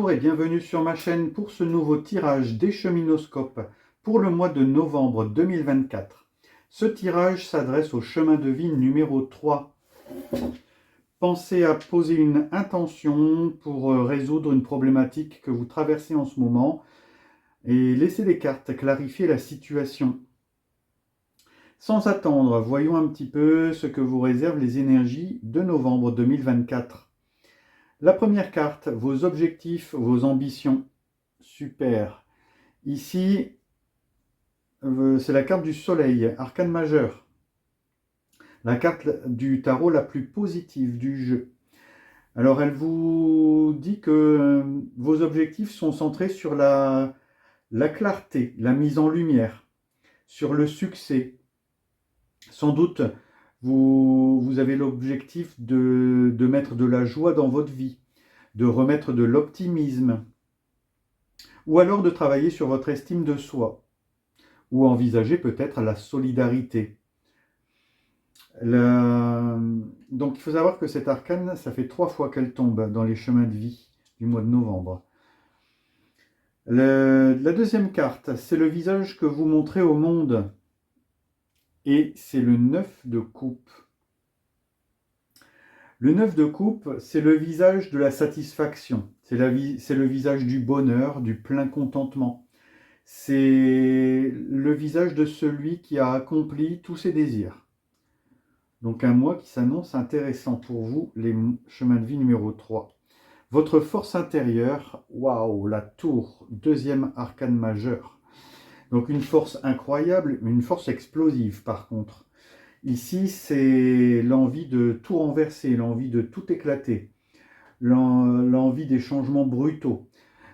Bonjour et bienvenue sur ma chaîne pour ce nouveau tirage des Cheminoscopes pour le mois de novembre 2024. Ce tirage s'adresse au chemin de vie numéro 3. Pensez à poser une intention pour résoudre une problématique que vous traversez en ce moment et laissez les cartes clarifier la situation. Sans attendre, voyons un petit peu ce que vous réservent les énergies de novembre 2024. La première carte, vos objectifs, vos ambitions. Super. Ici, c'est la carte du soleil, arcane majeur. La carte du tarot la plus positive du jeu. Alors, elle vous dit que vos objectifs sont centrés sur la clarté, la mise en lumière, sur le succès. Sans doute, vous avez l'objectif de mettre de la joie dans votre vie, de remettre de l'optimisme, ou alors de travailler sur votre estime de soi, ou envisager peut-être la solidarité. Donc il faut savoir que cette arcane, ça fait 3 fois qu'elle tombe dans les chemins de vie du mois de novembre. La deuxième carte, c'est le visage que vous montrez au monde. Et c'est le 9 de coupe. Le 9 de coupe, c'est le visage de la satisfaction. C'est le visage du bonheur, du plein contentement. C'est le visage de celui qui a accompli tous ses désirs. Donc un mois qui s'annonce intéressant pour vous, les chemins de vie numéro 3. Votre force intérieure, waouh, la tour, deuxième arcane majeur. Donc une force incroyable, une force explosive par contre. Ici, c'est l'envie de tout renverser, l'envie de tout éclater, l'envie des changements brutaux.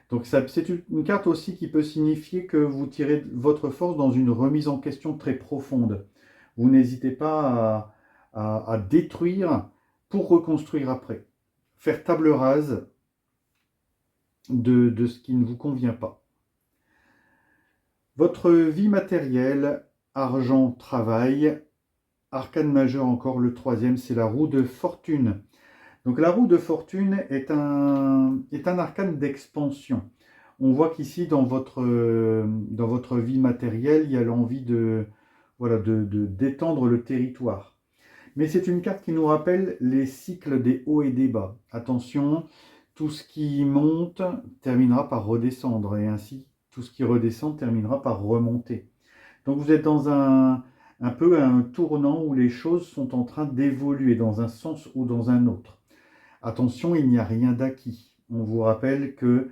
Donc c'est une carte aussi qui peut signifier que vous tirez votre force dans une remise en question très profonde. Vous n'hésitez pas à détruire pour reconstruire après. Faire table rase de ce qui ne vous convient pas. Votre vie matérielle, argent, travail, arcane majeur encore, le troisième, c'est la roue de fortune. Donc la roue de fortune est un arcane d'expansion. On voit qu'ici, dans votre vie matérielle, il y a l'envie d'étendre le territoire. Mais c'est une carte qui nous rappelle les cycles des hauts et des bas. Attention, tout ce qui monte terminera par redescendre, et ainsi, tout ce qui redescend terminera par remonter. Donc vous êtes dans un peu à un tournant où les choses sont en train d'évoluer dans un sens ou dans un autre. Attention, il n'y a rien d'acquis. On vous rappelle que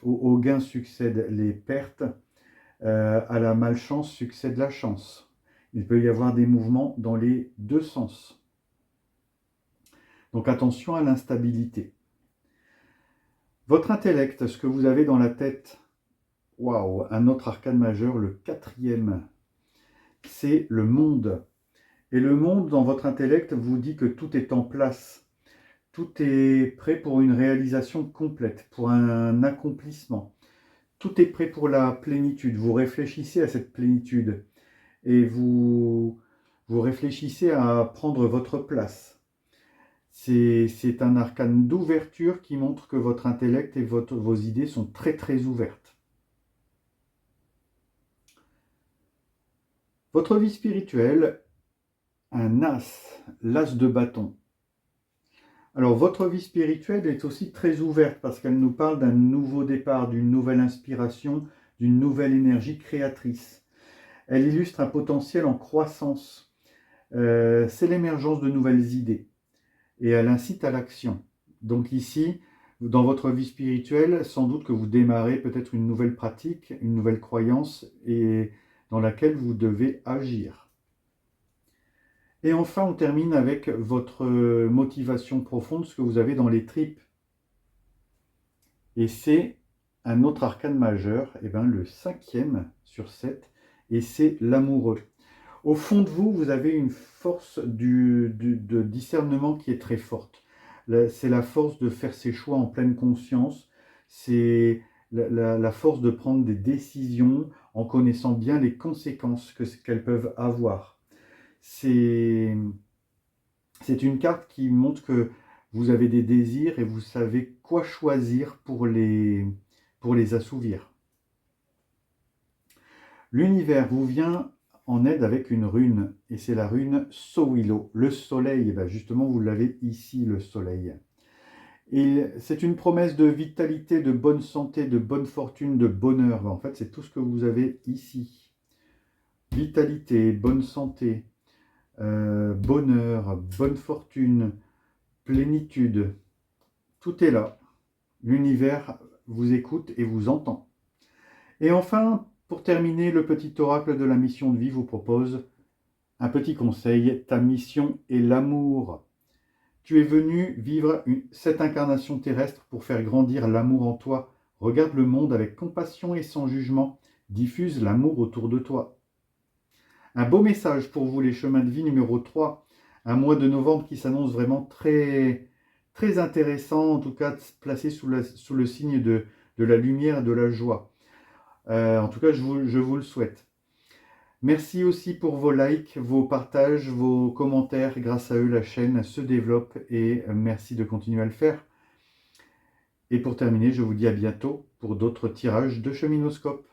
au gain succèdent les pertes, à la malchance succède la chance. Il peut y avoir des mouvements dans les deux sens. Donc attention à l'instabilité. Votre intellect, ce que vous avez dans la tête, waouh, un autre arcane majeur, le quatrième, c'est le monde. Et le monde, dans votre intellect, vous dit que tout est en place. Tout est prêt pour une réalisation complète, pour un accomplissement. Tout est prêt pour la plénitude. Vous réfléchissez à cette plénitude et vous réfléchissez à prendre votre place. C'est un arcane d'ouverture qui montre que votre intellect et vos idées sont très très ouvertes. Votre vie spirituelle, un as, l'as de bâton. Alors, votre vie spirituelle est aussi très ouverte parce qu'elle nous parle d'un nouveau départ, d'une nouvelle inspiration, d'une nouvelle énergie créatrice. Elle illustre un potentiel en croissance. C'est l'émergence de nouvelles idées et elle incite à l'action. Donc ici, dans votre vie spirituelle, sans doute que vous démarrez peut-être une nouvelle pratique, une nouvelle croyance et dans laquelle vous devez agir. Et enfin, on termine avec votre motivation profonde, ce que vous avez dans les tripes. Et c'est un autre arcane majeur, et bien le 5e sur 7, et c'est l'amoureux. Au fond de vous, vous avez une force de discernement qui est très forte. C'est la force de faire ses choix en pleine conscience, c'est la force de prendre des décisions en connaissant bien les conséquences qu'elles peuvent avoir. C'est une carte qui montre que vous avez des désirs et vous savez quoi choisir pour les assouvir. L'univers vous vient en aide avec une rune, et c'est la rune Sowilo, le soleil. Ben justement, vous l'avez ici, le soleil. Et c'est une promesse de vitalité, de bonne santé, de bonne fortune, de bonheur. Ben en fait, c'est tout ce que vous avez ici. Vitalité, bonne santé, bonheur, bonne fortune, plénitude. Tout est là. L'univers vous écoute et vous entend. Et enfin, pour terminer, le petit oracle de la mission de vie vous propose un petit conseil. Ta mission est l'amour. Tu es venu vivre cette incarnation terrestre pour faire grandir l'amour en toi. Regarde le monde avec compassion et sans jugement. Diffuse l'amour autour de toi. Un beau message pour vous, les chemins de vie numéro 3. Un mois de novembre qui s'annonce vraiment très, très intéressant, en tout cas placé sous le signe de la lumière et de la joie. En tout cas, je vous le souhaite. Merci aussi pour vos likes, vos partages, vos commentaires. Grâce à eux, la chaîne se développe et merci de continuer à le faire. Et pour terminer, je vous dis à bientôt pour d'autres tirages de Cheminoscope.